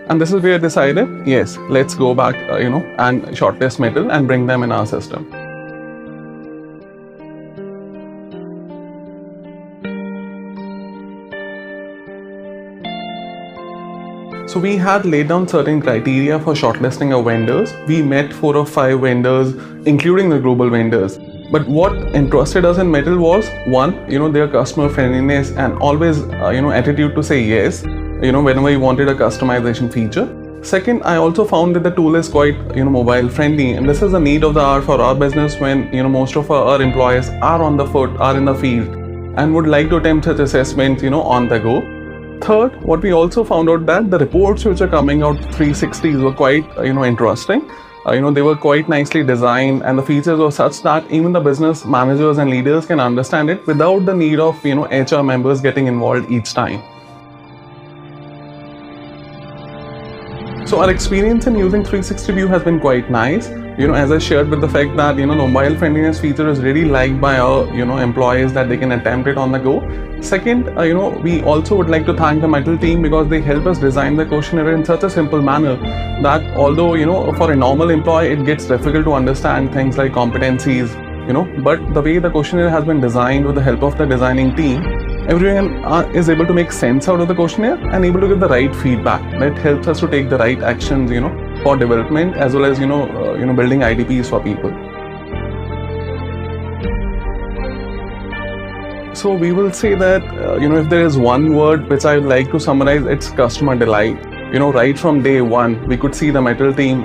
And this is where I decided, yes, let's go back, and shortlist Metal and bring them in our system. So we had laid down certain criteria for shortlisting our vendors. We met 4 or 5 vendors, including the global vendors. But what interested us in Metal was, one, their customer friendliness and always, attitude to say yes, whenever we wanted a customization feature. Second, I also found that the tool is quite, mobile friendly, and this is a need of the hour for our business when, most of our employees are on the foot, are in the field, and would like to attempt such assessments, on the go. Third, what we also found out that the reports which are coming out 360s were quite, interesting. They were quite nicely designed, and the features were such that even the business managers and leaders can understand it without the need of, HR members getting involved each time. So our experience in using 360 view has been quite nice. As I shared with the fact that, the mobile friendliness feature is really liked by our, employees that they can attempt it on the go. Second, we also would like to thank the Metal team because they help us design the questionnaire in such a simple manner that although, for a normal employee, it gets difficult to understand things like competencies, but the way the questionnaire has been designed with the help of the designing team, everyone is able to make sense out of the questionnaire and able to give the right feedback that helps us to take the right actions, for development as well as, building IDPs for people. So we will say that, if there is one word which I would like to summarize, it's customer delight. Right from day one, we could see the Metal team,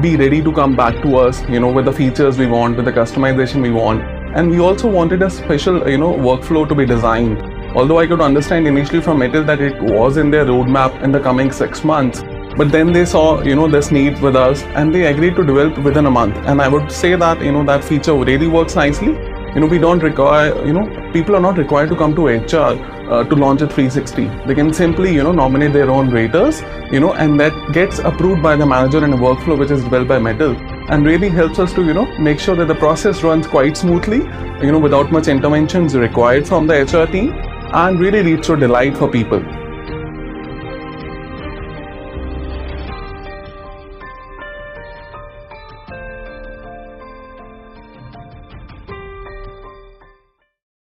be ready to come back to us, with the features we want, with the customization we want. And we also wanted a special, workflow to be designed. Although I could understand initially from Metal that it was in their roadmap in the coming 6 months, but then they saw, this need with us and they agreed to develop within a month. And I would say that, that feature really works nicely. We don't require, people are not required to come to HR to launch a 360. They can simply, nominate their own raters, and that gets approved by the manager in a workflow which is developed by Metal, and really helps us to, make sure that the process runs quite smoothly, without much interventions required from the HR team, and really leads to delight for people.